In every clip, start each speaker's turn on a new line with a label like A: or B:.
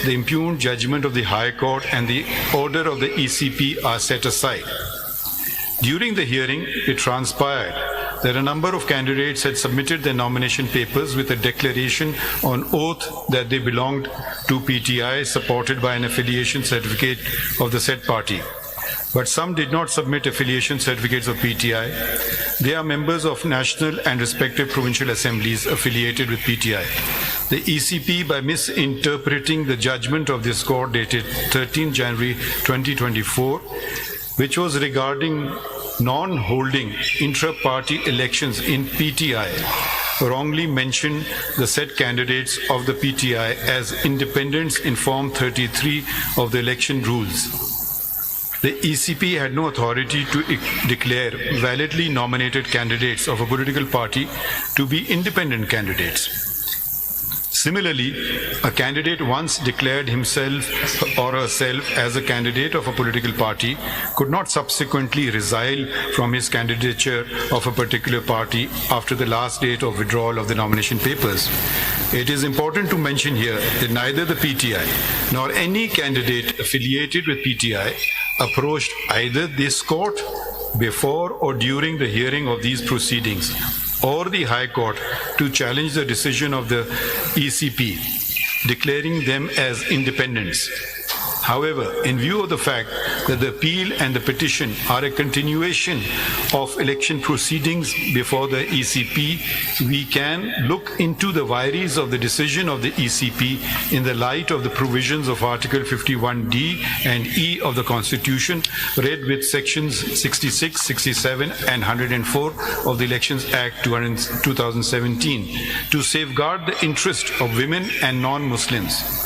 A: the impugned judgment of the High Court and the order of the ECP are set aside. During the hearing, it transpired that a number of candidates had submitted their nomination papers with a declaration on oath that they belonged to PTI, supported by an affiliation certificate of the said party. But some did not submit affiliation certificates of PTI. They are members of national and respective provincial assemblies affiliated with PTI. The ECP, by misinterpreting the judgment of this court dated 13 January 2024, which was regarding non-holding intra-party elections in PTI, wrongly mentioned the said candidates of the PTI as independents in Form 33 of the election rules. The ECP had no authority to declare validly nominated candidates of a political party to be independent candidates. Similarly, a candidate once declared himself or herself as a candidate of a political party could not subsequently resile from his candidature of a particular party after the last date of withdrawal of the nomination papers. It is important to mention here that neither the PTI nor any candidate affiliated with PTI approached either this court before or during the hearing of these proceedings or the High Court to challenge the decision of the ECP, declaring them as independents. However, in view of the fact that the appeal and the petition are a continuation of election proceedings before the ECP, we can look into the vires of the decision of the ECP in the light of the provisions of Article 51D and E of the Constitution, read with sections 66, 67 and 104 of the Elections Act 2017 to safeguard the interest of women and non-Muslims.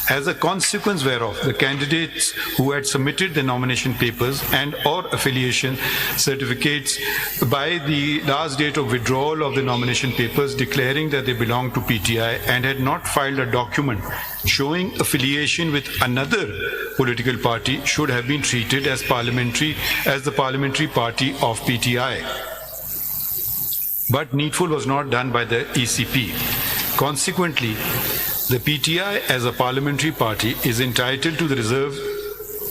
A: As a consequence whereof, the candidates who had submitted their nomination papers and or affiliation certificates by the last date of withdrawal of the nomination papers declaring that they belong to PTI and had not filed a document showing affiliation with another political party should have been treated as the parliamentary party of PTI. But needful was not done by the ECP. Consequently, the PTI as a parliamentary party is entitled to the reserve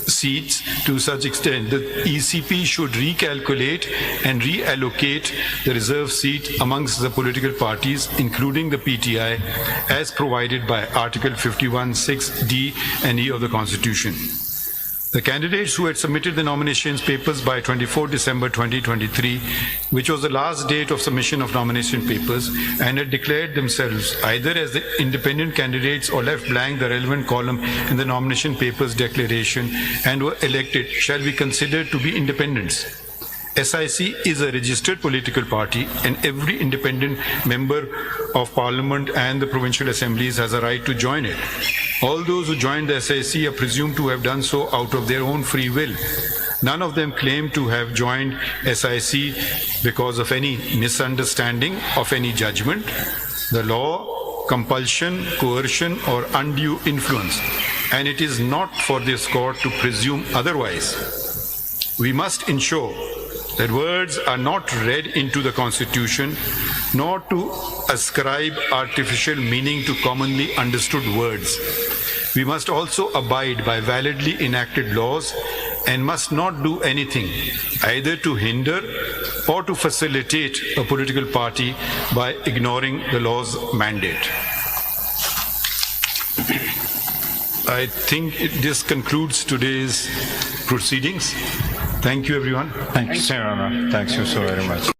A: seats to such extent that ECP should recalculate and reallocate the reserve seat amongst the political parties, including the PTI, as provided by Article 51(6)(d) and E of the Constitution. The candidates who had submitted the nominations papers by 24 December 2023, which was the last date of submission of nomination papers, and had declared themselves either as the independent candidates or left blank the relevant column in the nomination papers declaration and were elected, shall be considered to be independents. SIC is a registered political party, and every independent member of parliament and the provincial assemblies has a right to join it. All those who joined the SIC are presumed to have done so out of their own free will. None of them claim to have joined SIC because of any misunderstanding of any judgment, the law, compulsion, coercion, or undue influence, and it is not for this court to presume otherwise. We must ensure that words are not read into the Constitution, nor to ascribe artificial meaning to commonly understood words. We must also abide by validly enacted laws and must not do anything either to hinder or to facilitate a political party by ignoring the law's mandate. I think this concludes today's proceedings. Thank you, everyone.
B: Thank you, Sir Honor. Thank you so very much.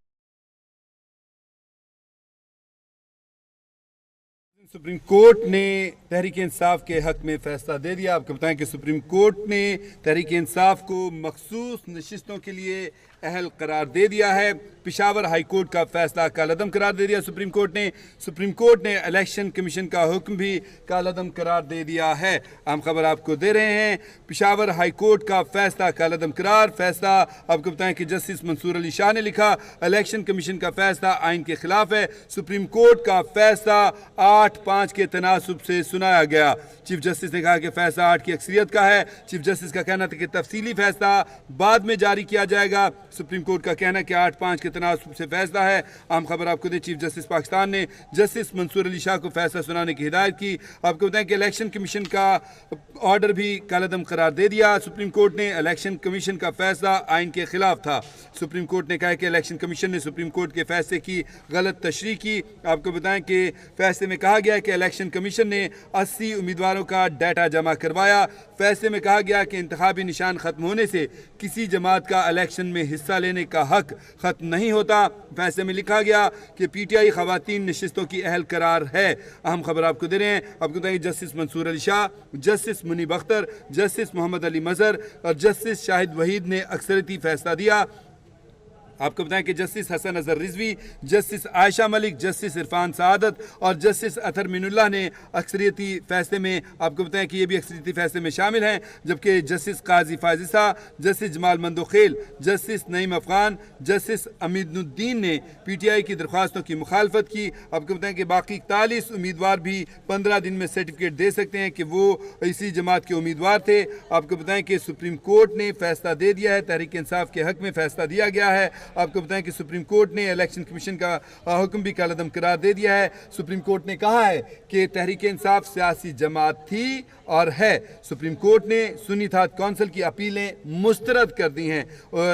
C: Supreme court ने तहरीक इंसाफ के हक में फैसला दे दिया। आपको बताएं कि supreme court ने तहरीक इंसाफ को मखसूस नशिस्तों के लिए अहल करार दे दिया है। पेशावर हाई कोर्ट का फैसला कालअदम करार दे दिया सुप्रीम कोर्ट ने इलेक्शन कमीशन का हुक्म भी कालअदम करार दे दिया है। हम खबर आपको दे रहे हैं, पेशावर हाई कोर्ट का फैसला कालअदम करार। फैसला आपको बताएं कि जस्टिस मंसूर अली शाह ने लिखा, इलेक्शन कमीशन का फैसला आइन के खिलाफ है। सुप्रीम कोर्ट का फैसला 8-5 के तनासुब से सुनाया गया। चीफ जस्टिस ने कहा कि फैसला 8 की अक्सरियत का है। चीफ जस्टिस का कहना था कि तफसीली फैसला बाद में जारी किया जाएगा। सुप्रीम कोर्ट का कहना है कि 8-5 के तनासुब से फैसला है। अहम खबर आपको दें, चीफ जस्टिस पाकिस्तान ने जस्टिस मंसूर अली शाह को फैसला सुनाने की हिदायत की। आपको बताएं कि इलेक्शन कमीशन का ऑर्डर भी कलअदम करार दे दिया। सुप्रीम कोर्ट ने इलेक्शन कमीशन का फैसला आइन के खिलाफ था। सुप्रीम कोर्ट ने कहा कि इलेक्शन कमीशन ने सुप्रीम कोर्ट के फैसले की गलत तशरीह की। आपको बताएं कि फैसले में कहा गया कि इलेक्शन कमीशन ने 80 उम्मीदवारों का डाटा जमा करवाया। फैसले में कहा गया कि इंतखाबी निशान खत्म होने से किसी जमात का इलेक्शन में हिस्सा लेने का हक खत्म नहीं होता। फैसले में लिखा गया कि पीटीआई खवातीन नशिस्तों की अहल करार है। अहम खबर आपको दे रहे हैं, आपको बताएं justice Mansoor Ali Shah, justice Munib Akhtar, justice Mohammad Ali Mazhar और जस्टिस शाहिद वहीद ने अक्सरियती फैसला दिया। आपको बताएं कि justice Hasan Azhar Rizvi, justice Ayesha Malik, justice Irfan Saadat और जस्टिस अतर मिनुल्लाह ने अक्सरियती फैसले में, आपको बताएं कि ये भी अक्सरियती फैसले में शामिल हैं। जबकि justice Qazi Faez Isa, justice Jamal Mandokhail, justice Naeem Afghan, justice Aminuddin ने पीटीआई की दरख्वास्तों की मुखालफत की। आपको बताएं कि बाकी 41 उम्मीदवार भी 15 दिन में सर्टिफिकेट दे सकते हैं कि वो इसी जमात के उम्मीदवार थे। आपको बताएं कि सुप्रीम कोर्ट ने फैसला दे दिया है, तहरीक इंसाफ के हक में फैसला दिया गया है। आपको बताएं कि सुप्रीम कोर्ट ने इलेक्शन कमीशन का हुक्म भी कलअदम करार दे दिया है। सुप्रीम कोर्ट ने कहा है कि तहरीक इंसाफ सियासी जमात थी और है। सुप्रीम कोर्ट ने सुन्नी इत्तेहाद कौंसिल की अपीलें मुस्तरद कर दी हैं।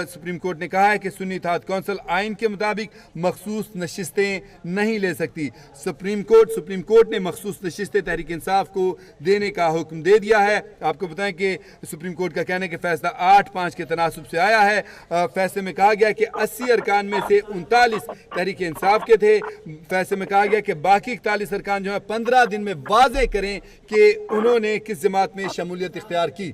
C: सुप्रीम कोर्ट ने कहा है कि सुन्नी इत्तेहाद कौंसिल आइन के मुताबिक मखसूस नशिस्तें नहीं ले सकती। सुप्रीम कोर्ट ने मखसूस नशिस्तें तहरीक इंसाफ को देने का हुक्म दे दिया है। आपको बताएं कि सुप्रीम कोर्ट का कहना है कि फैसला 8-5 के तनासुब से आया है। फैसले में कहा गया कि 80 अरकान में से 39 तहरीक इंसाफ के थे। फैसले में कहा गया कि बाकी 41 अरकान जो है 15 दिन में वाजे करें कि उन्होंने किस जमात में शमूलियत इख्तियार की।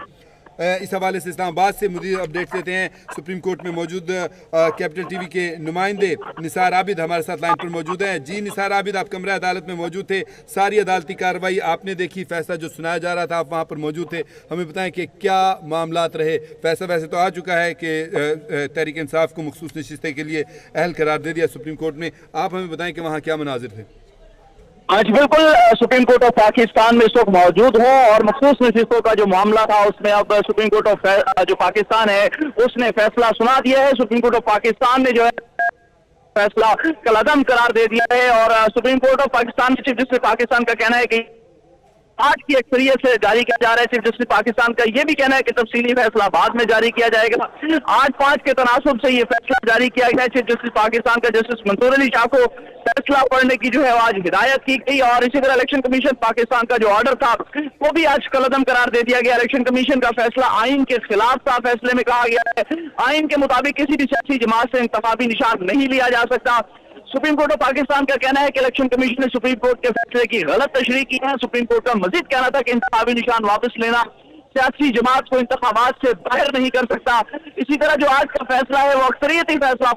C: इस हवाले से इस्लामाबाद से मुझे अपडेट देते हैं सुप्रीम कोर्ट में मौजूद कैपिटल टीवी के नुमाइंदे निसार आबिद हमारे साथ लाइन पर मौजूद हैं। जी निसार आबिद, आप कमरा अदालत में मौजूद थे, सारी अदालती कार्रवाई आपने देखी, फैसला जो सुनाया जा रहा था आप वहाँ पर मौजूद थे, हमें बताएं कि क्या मामलात रहे। फैसला वैसे तो आ चुका है कि तहरीक इंसाफ को मखसूस नशिस्ते के लिए अहल करार दे दिया सुप्रीम कोर्ट ने, आप हमें बताएं कि वहाँ क्या मनाजिर थे।
D: आज बिल्कुल सुप्रीम कोर्ट ऑफ पाकिस्तान में इस वक्त मौजूद हूँ और मखसूस नशिस्तों का जो मामला था उसमें अब सुप्रीम कोर्ट ऑफ जो पाकिस्तान है उसने फैसला सुना दिया है। सुप्रीम कोर्ट ऑफ पाकिस्तान ने जो है फैसला कलअदम करार दे दिया है और सुप्रीम कोर्ट ऑफ पाकिस्तान के चीफ जस्टिस पाकिस्तान का कहना है कि 8 की अक्सरियत से जारी किया जा रहा है। चीफ जस्टिस पाकिस्तान का यह भी कहना है कि तफसीली फैसला बाद में जारी किया जाएगा। 8-5 के तनासुब से यह फैसला जारी किया गया है। चीफ जस्टिस पाकिस्तान का जस्टिस मंसूर अली शाह को फैसला पढ़ने की जो है आज हिदायत की गई और इसी तरह इलेक्शन कमीशन पाकिस्तान का जो ऑर्डर था वो भी आज कलअदम करार दे दिया गया। इलेक्शन कमीशन का फैसला आइन के खिलाफ था। फैसले में कहा गया है आइन के मुताबिक किसी भी सियासी जमात से इंतखाबी निशान नहीं लिया जा सकता। सुप्रीम कोर्ट ऑफ पाकिस्तान का कहना है कि इलेक्शन कमीशन ने सुप्रीम कोर्ट के फैसले की गलत तशरीह की है। सुप्रीम कोर्ट का मजीद कहना था कि इंतखाबी निशान वापस लेना सियासी जमात को इंतखाबात से बाहर नहीं कर सकता। इसी तरह जो आज का फैसला है वो अक्सरियती फैसला।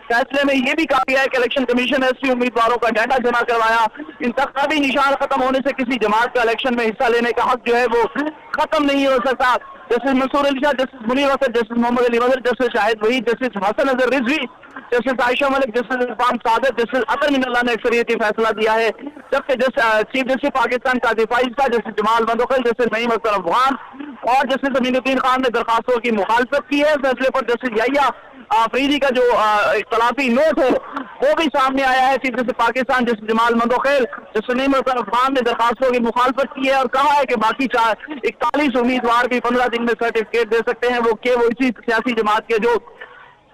D: फैसले में यह भी कहा गया है कि इलेक्शन कमीशन ने 80 उम्मीदवारों का डाटा जमा करवाया। इंतखाबी निशान खत्म होने से किसी जमात का इलेक्शन में हिस्सा लेने का हक जो है वो खत्म नहीं हो सकता। Justice Mansoor Ali Shah, justice Munib Akhtar, justice Mohammad Ali Mazhar, justice Shahid Waheed, justice Hasan Azhar Rizvi, justice Ayesha Malik, justice Irfan Saadat, justice Athar Minallah ने अक्सरियती फैसला दिया है। जबकि chief justice Pakistan Qazi Faez Isa, justice Jamal Mandokhail, justice Naeem Akhtar Afghan और जस्टिस अमीनुद्दीन खान ने दरखास्तों की मुखालफत की है। फैसले पर जस्टिस याहिया अफरीदी का जो इख्तलाफी नोट है वो भी सामने आया है। Chief justice Pakistan justice Jamal Mandokhail, justice Naeem Akhtar Afghan ने दरखास्तों की मुखालफत की है और कहा है कि बाकी 41 उम्मीदवार भी 15 दिन में सर्टिफिकेट दे सकते हैं। वो इसी सियासी जमात के जो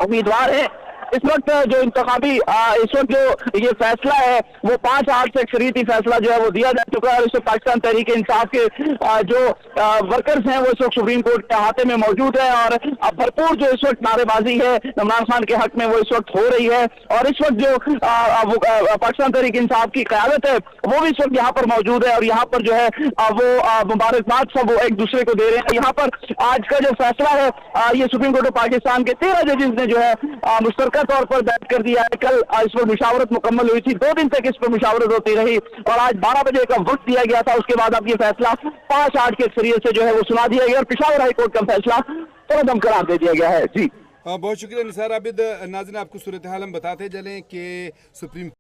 D: उम्मीदवार है इस वक्त जो इंतखाबी इस वक्त जो ये फैसला है वो 5-8 से अक्सरियती फैसला जो है वो दिया जा चुका है और इस वक्त पाकिस्तान तहरीक इंसाफ के जो वर्कर्स हैं वो इस वक्त सुप्रीम कोर्ट के अहाते में मौजूद है और भरपूर जो इस वक्त नारेबाजी है इमरान खान के हक में वो इस वक्त हो रही है। और इस वक्त जो पाकिस्तान तहरीक इंसाफ की क़यादत है वो भी इस वक्त यहाँ पर मौजूद है और यहाँ पर जो है वो मुबारकबाद सब वो एक दूसरे को दे रहे हैं। यहाँ पर आज का जो फैसला है ये सुप्रीम कोर्ट ऑफ पाकिस्तान के 13 जजेस ने जो है मुश्तरका तौर पर बैठ कर दिया है। कल इस पर मुशावरत मुकम्मल हुई थी, 2 दिन तक इस पर मुशावरत होती रही और आज 12 बजे का वक्त दिया गया था। उसके बाद अब ये फैसला 5-8 के अक्सरियत से जो है वो सुना दिया गया और पेशावर हाई कोर्ट का फैसला कलअदम करार दे दिया गया है। जी
C: बहुत शुक्रिया निसार आबिद। नाज़रीन, आपको सूरत हाल हम बताते चलें कि सुप्रीम